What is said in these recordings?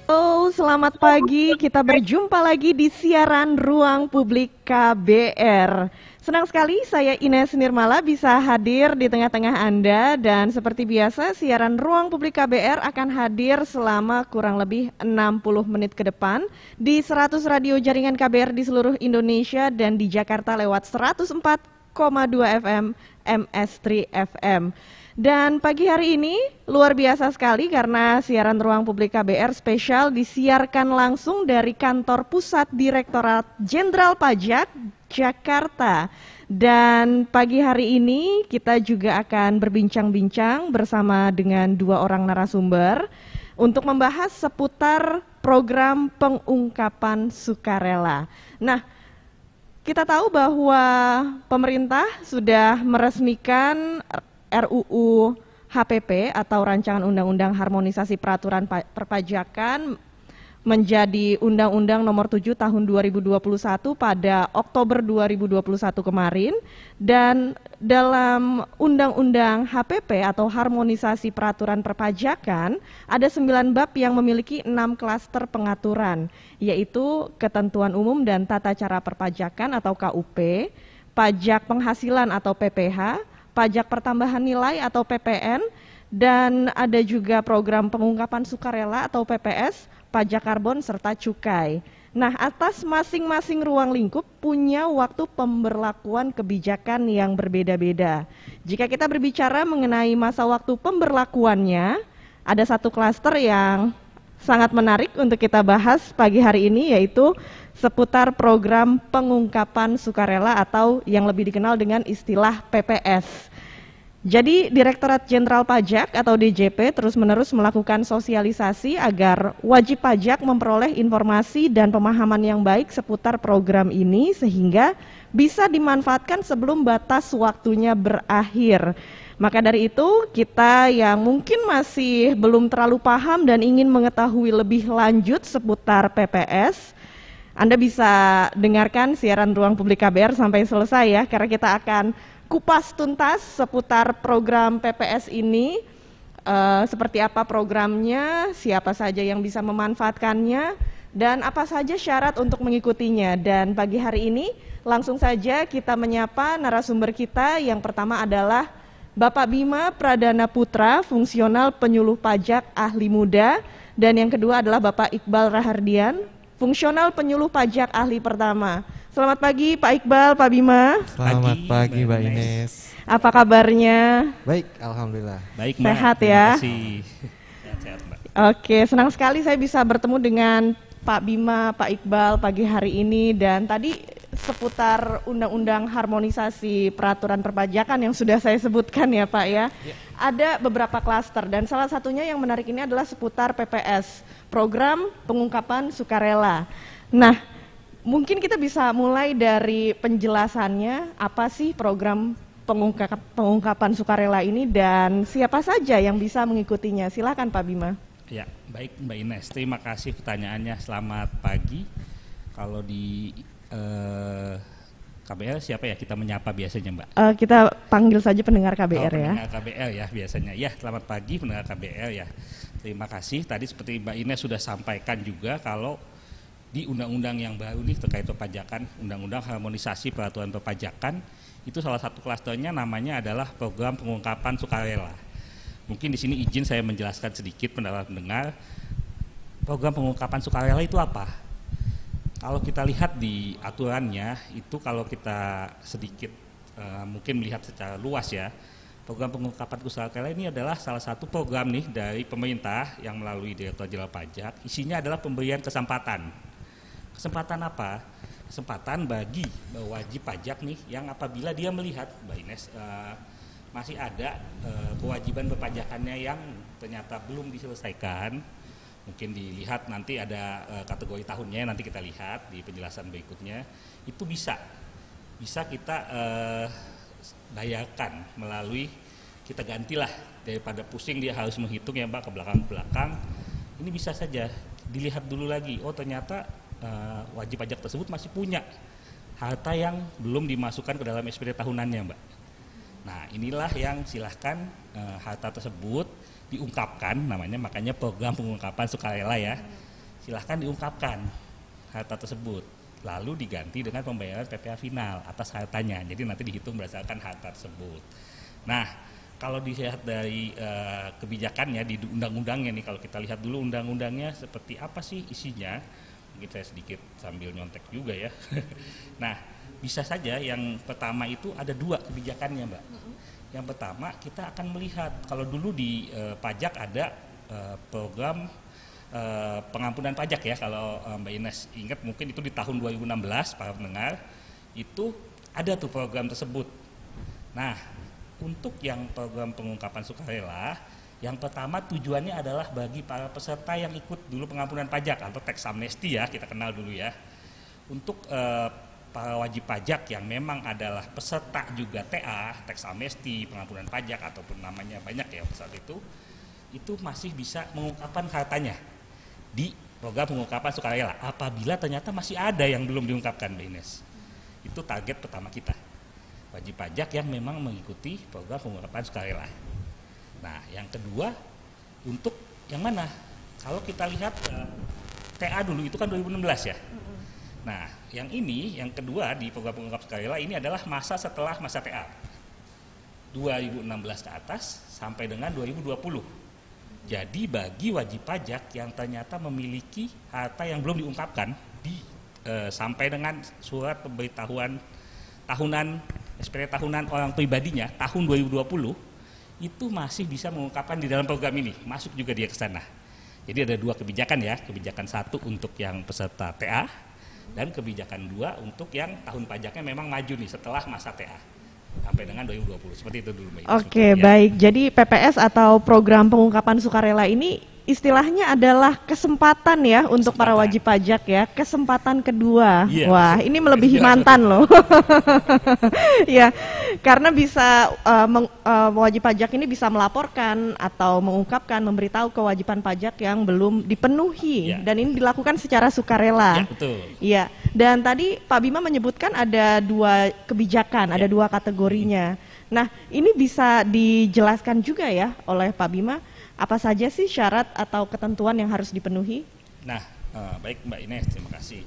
Halo, selamat pagi. Kita berjumpa lagi di siaran Ruang Publik KBR. Senang sekali saya Ines Nirmala bisa hadir di tengah-tengah Anda dan seperti biasa siaran Ruang Publik KBR akan hadir selama kurang lebih 60 menit ke depan di 100 radio jaringan KBR di seluruh Indonesia dan di Jakarta lewat 104,2 FM MS3 FM. Dan pagi hari ini luar biasa sekali karena siaran Ruang Publik KBR spesial disiarkan langsung dari kantor pusat Direktorat Jenderal Pajak Jakarta. Dan pagi hari ini kita juga akan berbincang-bincang bersama dengan dua orang narasumber untuk membahas seputar program pengungkapan sukarela. Nah, kita tahu bahwa pemerintah sudah meresmikan RUU HPP atau Rancangan Undang-Undang Harmonisasi Peraturan Perpajakan menjadi Undang-Undang Nomor 7 Tahun 2021 pada Oktober 2021 kemarin, dan dalam Undang-Undang HPP atau Harmonisasi Peraturan Perpajakan ada 9 bab yang memiliki 6 klaster pengaturan, yaitu ketentuan umum dan tata cara perpajakan atau KUP, pajak penghasilan atau PPH, pajak pertambahan nilai atau PPN, dan ada juga program pengungkapan sukarela atau PPS, pajak karbon serta cukai. Nah, atas masing-masing ruang lingkup punya waktu pemberlakuan kebijakan yang berbeda-beda. Jika kita berbicara mengenai masa waktu pemberlakuannya, ada satu klaster yang sangat menarik untuk kita bahas pagi hari ini, yaitu seputar program pengungkapan sukarela atau yang lebih dikenal dengan istilah PPS. Jadi Direktorat Jenderal Pajak atau DJP terus-menerus melakukan sosialisasi agar wajib pajak memperoleh informasi dan pemahaman yang baik seputar program ini sehingga bisa dimanfaatkan sebelum batas waktunya berakhir. Maka dari itu kita yang mungkin masih belum terlalu paham dan ingin mengetahui lebih lanjut seputar PPS, Anda bisa dengarkan siaran Ruang Publik KBR sampai selesai ya, karena kita akan kupas tuntas seputar program PPS ini, seperti apa programnya, siapa saja yang bisa memanfaatkannya, dan apa saja syarat untuk mengikutinya. Dan pagi hari ini langsung saja kita menyapa narasumber kita. Yang pertama adalah Bapak Bima Pradana Putra, fungsional penyuluh pajak ahli muda, dan yang kedua adalah Bapak Iqbal Rahardian, fungsional penyuluh pajak ahli pertama. Selamat pagi Pak Iqbal, Pak Bima. Selamat pagi Mbak Ines. Apa kabarnya? Baik, alhamdulillah. Baik Mbak. Sehat ya? Terima kasih. Sehat Mbak. Oke, senang sekali saya bisa bertemu dengan Pak Bima, Pak Iqbal pagi hari ini, dan tadi seputar Undang-Undang Harmonisasi Peraturan Perpajakan yang sudah saya sebutkan ya Pak ya. Ada beberapa klaster dan salah satunya yang menarik ini adalah seputar PPS, Program Pengungkapan Sukarela. Nah, mungkin kita bisa mulai dari penjelasannya, apa sih program pengungkapan sukarela ini dan siapa saja yang bisa mengikutinya. Silakan Pak Bima. Ya, baik Mbak Ines. Terima kasih pertanyaannya. Selamat pagi. Kalau di KBR siapa ya kita menyapa biasanya Mbak? Kita panggil saja pendengar KBR ya. Pendengar KBR ya biasanya. Ya, selamat pagi pendengar KBR ya. Terima kasih. Tadi seperti Mbak Ines sudah sampaikan juga kalau di undang-undang yang baru nih terkait perpajakan, Undang-Undang Harmonisasi Peraturan Perpajakan, itu salah satu klasternya namanya adalah program pengungkapan sukarela. Mungkin di sini izin saya menjelaskan sedikit pendengar. Program pengungkapan sukarela itu apa? Kalau kita lihat di aturannya itu, kalau kita sedikit mungkin melihat secara luas ya, program pengungkapan sukarela ini adalah salah satu program nih dari pemerintah yang melalui Direktorat Jenderal Pajak. Isinya adalah pemberian kesempatan. Kesempatan apa? Kesempatan bagi wajib pajak nih yang apabila dia melihat Mbak Ines masih ada kewajiban perpajakannya yang ternyata belum diselesaikan. Mungkin dilihat nanti ada kategori tahunnya, nanti kita lihat di penjelasan berikutnya. Itu bisa kita bayarkan melalui, kita gantilah daripada pusing dia harus menghitung ya Mbak ke belakang-belakang. Ini bisa saja dilihat dulu lagi, oh ternyata wajib pajak tersebut masih punya harta yang belum dimasukkan ke dalam SPT tahunannya Mbak. Nah inilah yang silahkan harta tersebut diungkapkan, namanya makanya program pengungkapan sukarela ya. Silahkan diungkapkan harta tersebut, lalu diganti dengan pembayaran PPh final atas hartanya. Jadi nanti dihitung berdasarkan harta tersebut. Nah, kalau dilihat dari kebijakannya di undang-undangnya nih, kalau kita lihat dulu undang-undangnya seperti apa sih isinya, mungkin saya sedikit sambil nyontek juga ya. Nah, bisa saja yang pertama itu ada dua kebijakannya, Mbak. Yang pertama kita akan melihat, kalau dulu di pajak ada program pengampunan pajak ya, kalau Mbak Ines ingat mungkin itu di tahun 2016 para pendengar, itu ada tuh program tersebut. Nah, untuk yang program pengungkapan sukarela, yang pertama tujuannya adalah bagi para peserta yang ikut dulu pengampunan pajak atau tax amnesty ya, kita kenal dulu ya. Untuk para wajib pajak yang memang adalah peserta juga TA, tax amnesty, pengampunan pajak ataupun namanya banyak ya saat itu masih bisa mengungkapkan hartanya di program pengungkapan sukarela apabila ternyata masih ada yang belum diungkapkan, Mbak Ines. Itu target pertama kita, wajib pajak yang memang mengikuti program pengungkapan sukarela. Nah, yang kedua untuk yang mana? Kalau kita lihat TA dulu itu kan 2016 ya. Nah, yang ini, yang kedua di program pengungkapan sukarela ini adalah masa setelah masa TA 2016 ke atas sampai dengan 2020. Jadi bagi wajib pajak yang ternyata memiliki harta yang belum diungkapkan sampai dengan surat pemberitahuan tahunan SPT tahunan orang pribadinya tahun 2020 itu masih bisa mengungkapkan di dalam program ini, masuk juga dia ke sana. Jadi ada dua kebijakan ya, kebijakan satu untuk yang peserta TA dan kebijakan dua untuk yang tahun pajaknya memang maju nih setelah masa TA sampai dengan 2020. Seperti itu dulu, Mbak. Oke, baik. Jadi PPS atau program pengungkapan sukarela ini istilahnya adalah kesempatan ya untuk para wajib pajak ya, kesempatan kedua. Iya, Wah, ini melebihi mantan loh. Ya, karena bisa wajib pajak ini bisa melaporkan atau mengungkapkan, memberitahu kewajiban pajak yang belum dipenuhi, dan ini dilakukan secara sukarela. Ya, betul. Iya. Dan tadi Pak Bima menyebutkan ada dua kebijakan, ada dua kategorinya. Nah, ini bisa dijelaskan juga ya oleh Pak Bima, apa saja sih syarat atau ketentuan yang harus dipenuhi? Nah, baik Mbak Ines, terima kasih.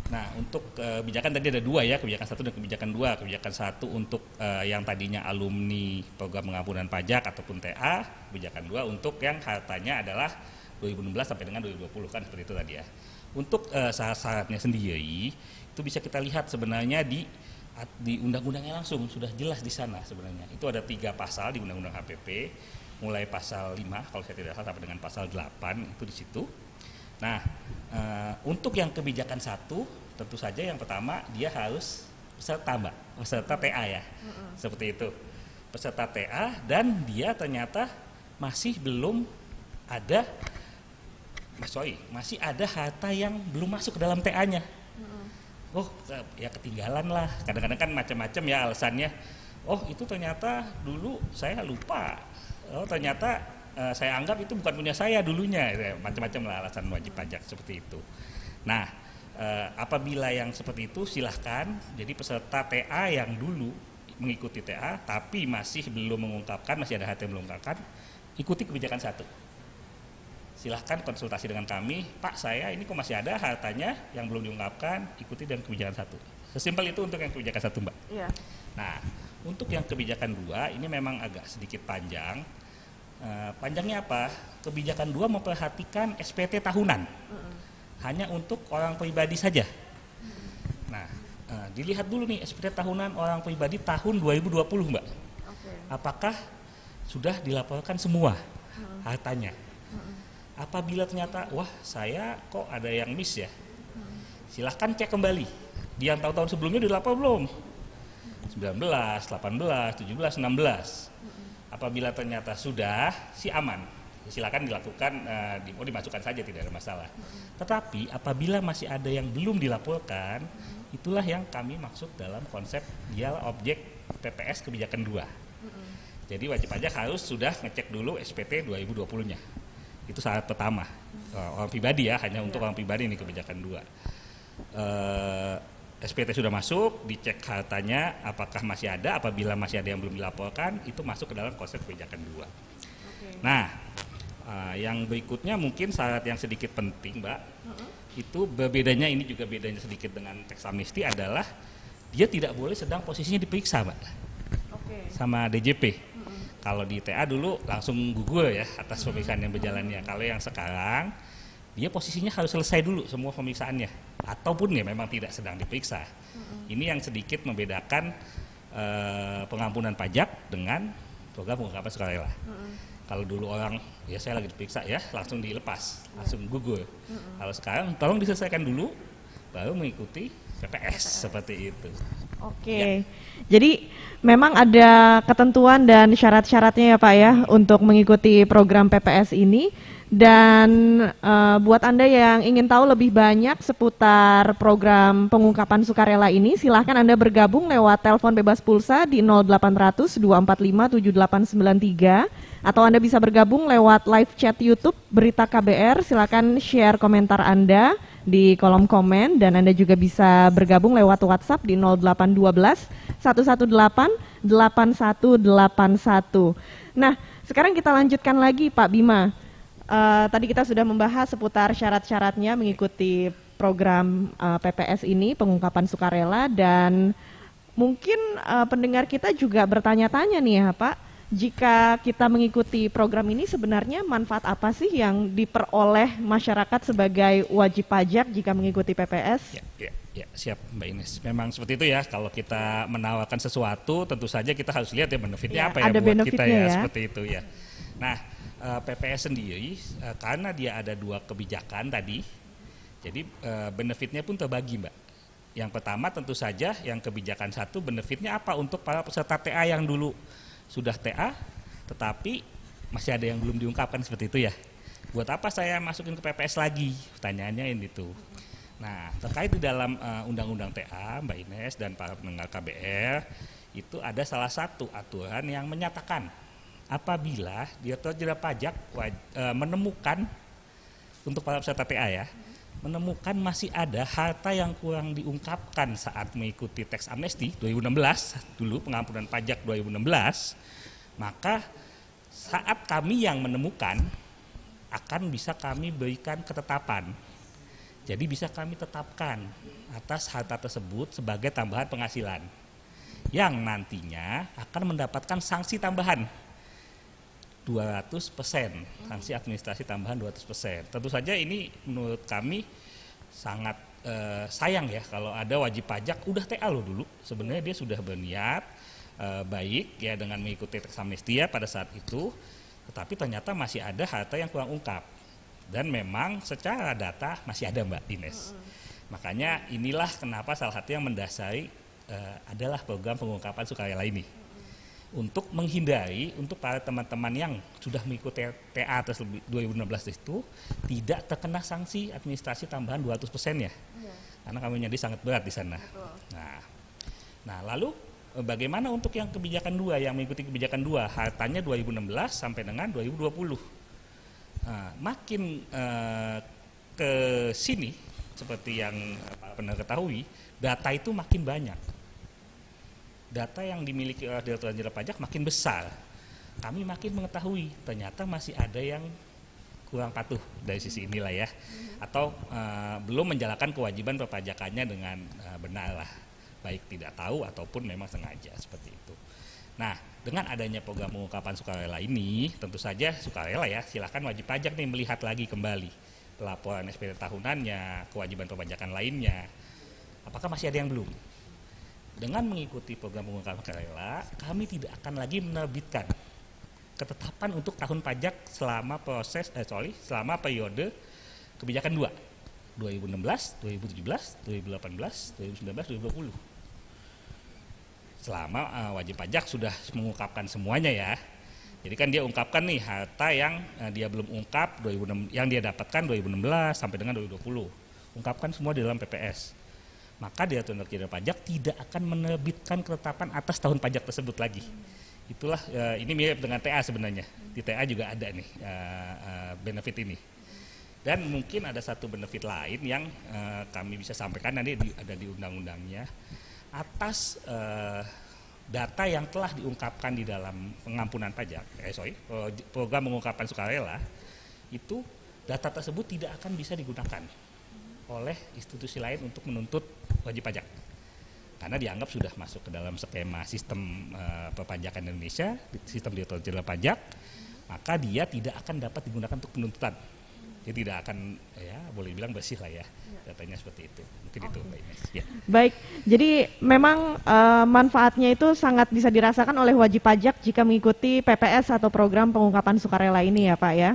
Nah, untuk kebijakan tadi ada dua ya, kebijakan satu dan kebijakan dua. Kebijakan satu untuk yang tadinya alumni program pengampunan pajak ataupun TA, kebijakan dua untuk yang hartanya adalah 2016 sampai dengan 2020 kan seperti itu tadi ya. Untuk syarat-syaratnya sendiri itu bisa kita lihat sebenarnya di undang-undangnya langsung sudah jelas di sana sebenarnya. Itu ada 3 pasal di undang-undang HPP, mulai pasal 5 kalau saya tidak salah sampai dengan pasal 8 itu di situ. Nah, untuk yang kebijakan satu tentu saja yang pertama dia harus peserta, Mbak, peserta TA ya. Seperti itu. Peserta TA dan dia ternyata masih belum ada masih ada harta yang belum masuk ke dalam TA-nya. Oh, ya ketinggalan lah. Kadang-kadang kan macam-macam ya alasannya. Oh, itu ternyata dulu saya lupa. Oh, ternyata saya anggap itu bukan punya saya dulunya. Macam-macam lah alasan wajib pajak seperti itu. Nah, apabila yang seperti itu silahkan. Jadi peserta TA yang dulu mengikuti TA tapi masih belum mengungkapkan, masih ada harta yang belum mengungkapkan, ikuti kebijakan satu. Silahkan konsultasi dengan kami, Pak, saya ini kok masih ada hartanya yang belum diungkapkan, ikuti dan kebijakan satu. Sesimpel itu untuk yang kebijakan satu, Mbak. Iya. Nah, untuk yang kebijakan dua ini memang agak sedikit panjang. Panjangnya apa? Kebijakan dua memperhatikan SPT tahunan, hanya untuk orang pribadi saja. Nah, dilihat dulu nih SPT tahunan orang pribadi tahun 2020, Mbak. Apakah sudah dilaporkan semua hartanya? Apabila ternyata, wah saya kok ada yang miss ya, silahkan cek kembali. Di yang tahun-tahun sebelumnya dilapor belum? 19, 18, 17, 16. Apabila ternyata sudah, si aman. Silakan dilakukan, dimasukkan saja, tidak ada masalah. Tetapi apabila masih ada yang belum dilaporkan, itulah yang kami maksud dalam konsep dia objek PPS kebijakan 2. Jadi wajib pajak harus sudah ngecek dulu SPT 2020-nya. Itu syarat pertama. Orang pribadi ya, hanya untuk orang pribadi ini kebijakan 2. SPT sudah masuk, dicek hartanya apakah masih ada, apabila masih ada yang belum dilaporkan, itu masuk ke dalam konsep kebijakan 2. Nah, yang berikutnya mungkin syarat yang sedikit penting, Mbak, itu berbedanya ini juga bedanya sedikit dengan teks amnesti adalah dia tidak boleh sedang posisinya diperiksa, Mbak, sama DJP. Kalau di TA dulu langsung gugur ya atas pemeriksaan yang berjalannya. Kalau yang sekarang dia posisinya harus selesai dulu semua pemeriksaannya, ataupun ya memang tidak sedang diperiksa. Ini yang sedikit membedakan pengampunan pajak dengan program pengungkapan sukarela. Kalau dulu orang, ya saya lagi diperiksa ya, langsung dilepas, langsung gugur. Kalau sekarang tolong diselesaikan dulu, baru mengikuti PPS seperti itu. Oke, jadi memang ada ketentuan dan syarat-syaratnya ya Pak ya untuk mengikuti program PPS ini. Dan buat Anda yang ingin tahu lebih banyak seputar program pengungkapan sukarela ini, silahkan Anda bergabung lewat telepon bebas pulsa di 0800 245 7893 atau Anda bisa bergabung lewat live chat YouTube Berita KBR. Silahkan share komentar Anda di kolom komen dan Anda juga bisa bergabung lewat WhatsApp di 0812 118 8181. Nah, sekarang kita lanjutkan lagi Pak Bima. Tadi kita sudah membahas seputar syarat-syaratnya mengikuti program PPS ini, pengungkapan sukarela, dan mungkin pendengar kita juga bertanya-tanya nih ya Pak, jika kita mengikuti program ini sebenarnya manfaat apa sih yang diperoleh masyarakat sebagai wajib pajak jika mengikuti PPS? Ya, siap Mbak Ines. Memang seperti itu ya, kalau kita menawarkan sesuatu tentu saja kita harus lihat ya benefitnya apa ya buat kita ya, seperti itu ya. Nah, PPS sendiri karena dia ada dua kebijakan tadi, jadi benefitnya pun terbagi Mbak. Yang pertama tentu saja yang kebijakan satu benefitnya apa untuk para peserta TA yang dulu sudah TA tetapi masih ada yang belum diungkapkan seperti itu ya. Buat apa saya masukin ke PPS lagi? Pertanyaannya ini tuh. Nah, terkait di dalam Undang-Undang TA Mbak Ines dan para pendengar KBR itu ada salah satu aturan yang menyatakan apabila Direktorat Jenderal Pajak menemukan untuk para peserta TA ya, menemukan masih ada harta yang kurang diungkapkan saat mengikuti teks amnesti 2016 dulu pengampunan pajak 2016, maka saat kami yang menemukan akan bisa kami berikan ketetapan. Jadi bisa kami tetapkan atas harta tersebut sebagai tambahan penghasilan yang nantinya akan mendapatkan sanksi tambahan 200%, sanksi administrasi tambahan 200%. Tentu saja ini menurut kami sangat sayang ya kalau ada wajib pajak udah TA loh dulu. Sebenarnya dia sudah berniat baik ya dengan mengikuti teks amnesti ya pada saat itu, tetapi ternyata masih ada harta yang kurang ungkap. Dan memang secara data masih ada Mbak Ines. Makanya inilah kenapa salah satu yang mendasari adalah program pengungkapan sukarela ini. Untuk menghindari untuk para teman-teman yang sudah mengikuti TA atas 2016 itu tidak terkena sanksi administrasi tambahan 200% ya. Karena kami jadi sangat berat di sana. Nah, lalu bagaimana untuk yang kebijakan 2 yang mengikuti kebijakan 2 hartanya 2016 sampai dengan 2020. Makin ke sini seperti yang Pak Pendengar ketahui, data itu makin banyak. Data yang dimiliki oleh Direktorat Jenderal Pajak makin besar. Kami makin mengetahui ternyata masih ada yang kurang patuh dari sisi inilah ya, atau belum menjalankan kewajiban perpajakannya dengan benar lah, baik tidak tahu ataupun memang sengaja seperti itu. Nah, dengan adanya program pengungkapan sukarela ini, tentu saja sukarela ya, silahkan wajib pajak nih melihat lagi kembali pelaporan SPT tahunannya, kewajiban perpajakan lainnya, apakah masih ada yang belum. Dengan mengikuti program pengungkapan sukarela, kami tidak akan lagi menerbitkan ketetapan untuk tahun pajak selama selama periode kebijakan 2, 2016, 2017, 2018, 2019, 2020. Selama wajib pajak sudah mengungkapkan semuanya ya. Jadi kan dia ungkapkan nih harta yang dia belum ungkap yang dia dapatkan 2016 sampai dengan 2020. Ungkapkan semua di dalam PPS. Maka Direktorat Jenderal Pajak tidak akan menerbitkan ketetapan atas tahun pajak tersebut lagi. Itulah ini mirip dengan TA sebenarnya. Di TA juga ada nih benefit ini. Dan mungkin ada satu benefit lain yang kami bisa sampaikan nanti ada di undang-undangnya atas data yang telah diungkapkan di dalam pengampunan pajak, program pengungkapan sukarela, itu data tersebut tidak akan bisa digunakan oleh institusi lain untuk menuntut wajib pajak. Karena dianggap sudah masuk ke dalam skema sistem perpajakan Indonesia, sistem Direktorat Jenderal Pajak, maka dia tidak akan dapat digunakan untuk penuntutan. Dia tidak akan, ya boleh bilang bersih lah ya, datanya seperti itu. Mungkin itu Mbak Ines. Ya. Baik, jadi memang manfaatnya itu sangat bisa dirasakan oleh wajib pajak jika mengikuti PPS atau program pengungkapan sukarela ini ya Pak ya.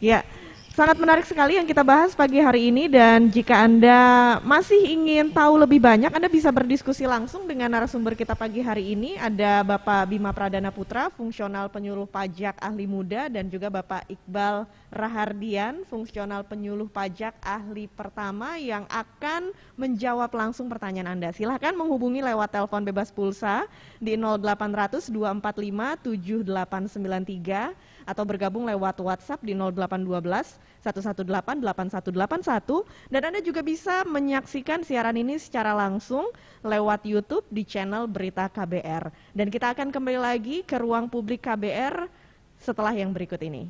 Ya, sangat menarik sekali yang kita bahas pagi hari ini, dan jika Anda masih ingin tahu lebih banyak, Anda bisa berdiskusi langsung dengan narasumber kita pagi hari ini. Ada Bapak Bima Pradana Putra, fungsional penyuluh pajak ahli muda, dan juga Bapak Iqbal Rahardian, fungsional penyuluh pajak ahli pertama, yang akan menjawab langsung pertanyaan Anda. Silahkan menghubungi lewat telepon bebas pulsa di 0800 245 7893 atau bergabung lewat WhatsApp di 0812 118 8181, dan Anda juga bisa menyaksikan siaran ini secara langsung lewat YouTube di channel Berita KBR. Dan kita akan kembali lagi ke ruang publik KBR setelah yang berikut ini.